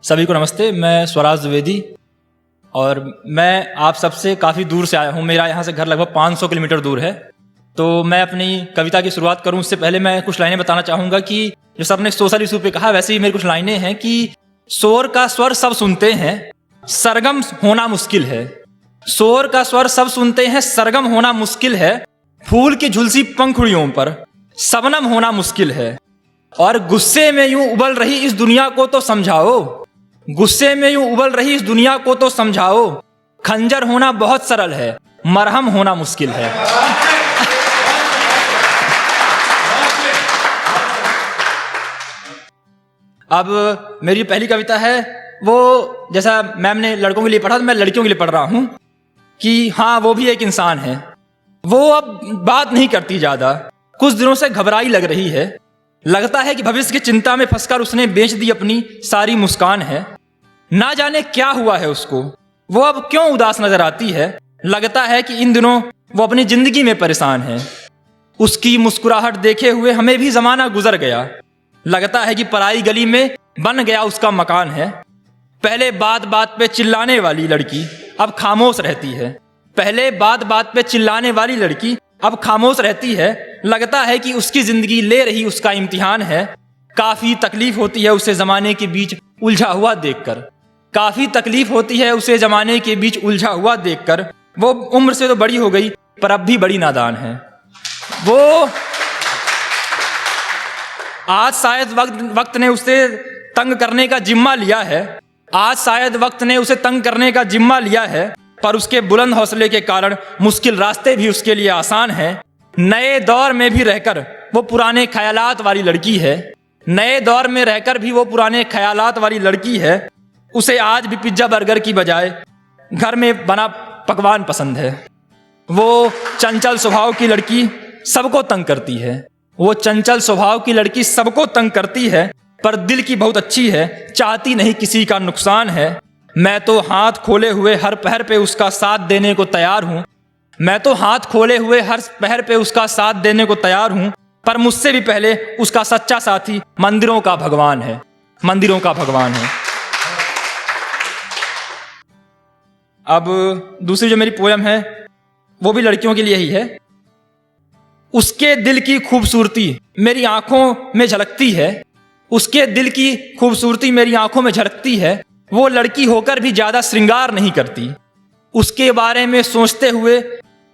सभी को नमस्ते। मैं स्वराज द्विवेदी और मैं आप सबसे काफ़ी दूर से आया हूँ। मेरा यहाँ से घर लगभग 500 किलोमीटर दूर है। तो मैं अपनी कविता की शुरुआत करूँ उससे पहले मैं कुछ लाइनें बताना चाहूँगा कि जो सर ने सोशल इशू पे कहा वैसे ही मेरी कुछ लाइनें हैं कि शोर का स्वर सब सुनते हैं, सरगम होना मुश्किल है। शोर का स्वर सब सुनते हैं, सरगम होना मुश्किल है। फूल की झुलसी पंखुड़ियों पर शबनम होना मुश्किल है। और गुस्से में यूं उबल रही इस दुनिया को तो समझाओ, गुस्से में यूं उबल रही इस दुनिया को तो समझाओ। खंजर होना बहुत सरल है, मरहम होना मुश्किल है। अब मेरी पहली कविता है वो, जैसा मैम ने लड़कों के लिए पढ़ा तो मैं लड़कियों के लिए पढ़ रहा हूं कि हाँ वो भी एक इंसान है। वो अब बात नहीं करती ज्यादा, कुछ दिनों से घबराई लग रही है। लगता है कि भविष्य की चिंता में फंसकर उसने बेच दी अपनी सारी मुस्कान है। ना जाने क्या हुआ है उसको, वो अब क्यों उदास नजर आती है। लगता है कि इन दिनों वो अपनी जिंदगी में परेशान है। उसकी मुस्कुराहट देखे हुए हमें भी जमाना गुजर गया। लगता है कि पराई गली में बन गया उसका मकान है। पहले बात बात पे चिल्लाने वाली लड़की अब खामोश रहती है। पहले बात बात पे चिल्लाने वाली लड़की अब खामोश रहती है। लगता है कि उसकी जिंदगी ले रही उसका इम्तिहान है। काफी तकलीफ होती है उसे जमाने के बीच उलझा हुआ देखकर। काफी तकलीफ होती है उसे जमाने के बीच उलझा हुआ देखकर। वो उम्र से तो बड़ी हो गई पर अब भी बड़ी नादान है। वो आज शायद वक्त ने उसे तंग करने का जिम्मा लिया है। आज शायद वक्त ने उसे तंग करने का जिम्मा लिया है, पर उसके बुलंद हौसले के कारण मुश्किल रास्ते भी उसके लिए आसान हैं। नए दौर में भी रहकर वो पुराने ख्यालात वाली लड़की है। नए दौर में रहकर भी वो पुराने ख्यालात वाली लड़की है। उसे आज भी पिज्जा बर्गर की बजाय घर में बना पकवान पसंद है। वो चंचल स्वभाव की लड़की सबको तंग करती है। वो चंचल स्वभाव की लड़की सबको तंग करती है, पर दिल की बहुत अच्छी है, चाहती नहीं किसी का नुकसान है। मैं तो हाथ खोले हुए हर पहर पे उसका साथ देने को तैयार हूँ। मैं तो हाथ खोले हुए हर पहर पे उसका साथ देने को तैयार हूँ, पर मुझसे भी पहले उसका सच्चा साथी मंदिरों का भगवान है। मंदिरों का भगवान है। अब दूसरी जो मेरी पोयम है वो भी लड़कियों के लिए ही है। उसके दिल की खूबसूरती मेरी आंखों में झलकती है। उसके दिल की खूबसूरती मेरी आंखों में झलकती है। वो लड़की होकर भी ज्यादा श्रृंगार नहीं करती। उसके बारे में सोचते हुए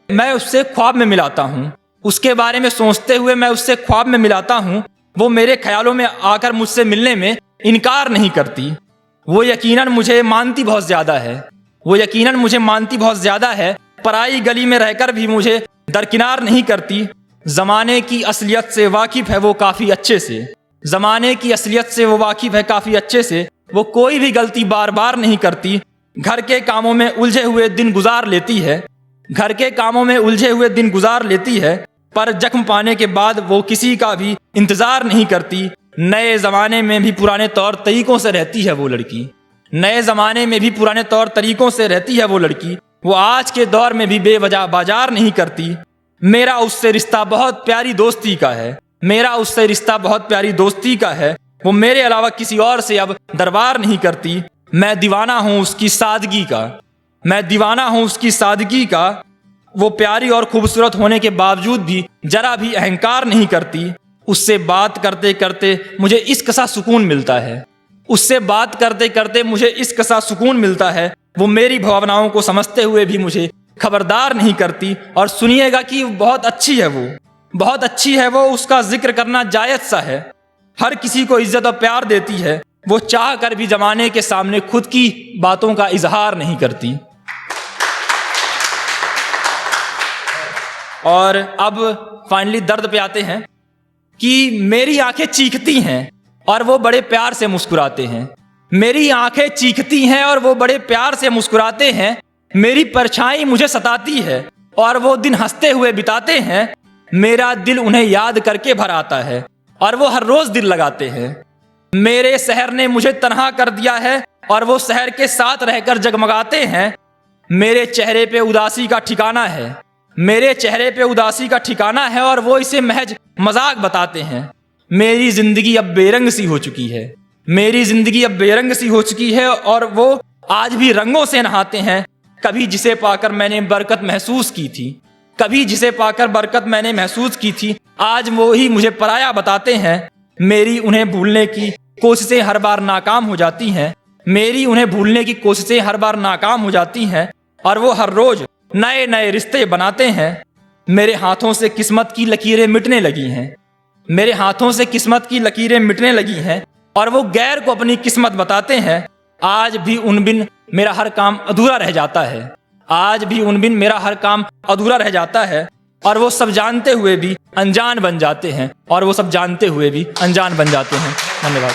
मैं उससे ख्वाब में मिलाता हूँ। उसके बारे में सोचते हुए मैं उससे ख्वाब में मिलाता हूँ। वो मेरे ख्यालों में आकर मुझसे मिलने में इनकार नहीं करती। वो यकीनन मुझे मानती बहुत ज्यादा है। वो यकीनन मुझे मानती बहुत ज्यादा है। पराई गली में रहकर भी मुझे दरकिनार नहीं करती। जमाने की असलियत से वाकिफ है वो काफी अच्छे से। जमाने की असलियत से वो वाकिफ है काफी अच्छे से। वो कोई भी गलती बार बार नहीं करती। घर के कामों में उलझे हुए दिन गुजार लेती है। घर के कामों में उलझे हुए दिन गुजार लेती है, पर जख्म पाने के बाद वो किसी का भी इंतजार नहीं करती। नए जमाने में भी पुराने तौर तरीकों से रहती है वो लड़की। नए जमाने में भी पुराने तौर तरीकों से रहती है वो लड़की। वो आज के दौर में भी बेवजह बाजार नहीं करती। मेरा उससे रिश्ता बहुत प्यारी दोस्ती का है। मेरा उससे रिश्ता बहुत प्यारी दोस्ती का है। वो मेरे अलावा किसी और से अब दरबार नहीं करती। मैं दीवाना हूँ उसकी सादगी का। मैं दीवाना हूँ उसकी सादगी का। वो प्यारी और खूबसूरत होने के बावजूद भी जरा भी अहंकार नहीं करती। उससे बात करते करते मुझे इश्क सा सुकून मिलता है। उससे बात करते करते मुझे इश्क सा सुकून मिलता है। वो मेरी भावनाओं को समझते हुए भी मुझे खबरदार नहीं करती। और सुनिएगा कि बहुत अच्छी है वो, बहुत अच्छी है वो। उसका जिक्र करना जायज सा है। हर किसी को इज्जत और प्यार देती है। वो चाह कर भी जमाने के सामने खुद की बातों का इजहार नहीं करती। और अब फाइनली दर्द पे आते हैं कि मेरी आंखें चीखती हैं और वो बड़े प्यार से मुस्कुराते हैं। मेरी आंखें चीखती हैं और वो बड़े प्यार से मुस्कुराते हैं। मेरी परछाई मुझे सताती है और वो दिन हंसते हुए बिताते हैं। मेरा दिल उन्हें याद करके भर आता है और वो हर रोज दिल लगाते हैं। मेरे शहर ने मुझे तन्हा कर दिया है और वो शहर के साथ रहकर जगमगाते हैं। मेरे चेहरे पे उदासी का ठिकाना है। मेरे चेहरे पे उदासी का ठिकाना है और वो इसे महज मजाक बताते हैं। मेरी जिंदगी अब बेरंग सी हो चुकी है। मेरी जिंदगी अब बेरंग सी हो चुकी है और वो आज भी रंगों से नहाते हैं। कभी जिसे पाकर मैंने बरकत महसूस की थी, कभी जिसे पाकर बरकत मैंने महसूस की थी, आज वो ही मुझे पराया बताते हैं। मेरी उन्हें भूलने की कोशिशें हर बार नाकाम हो जाती हैं, मेरी उन्हें भूलने की कोशिशें हर बार नाकाम हो जाती हैं और वो हर रोज नए नए रिश्ते बनाते हैं। मेरे हाथों से किस्मत की लकीरें मिटने लगी हैं, मेरे हाथों से किस्मत की लकीरें मिटने लगी हैं और वो गैर को अपनी किस्मत बताते हैं। आज भी उन बिन मेरा हर काम अधूरा रह जाता है, आज भी उन बिन मेरा हर काम अधूरा रह जाता है और वो सब जानते हुए भी अनजान बन जाते हैं, और वो सब जानते हुए भी अनजान बन जाते हैं। धन्यवाद।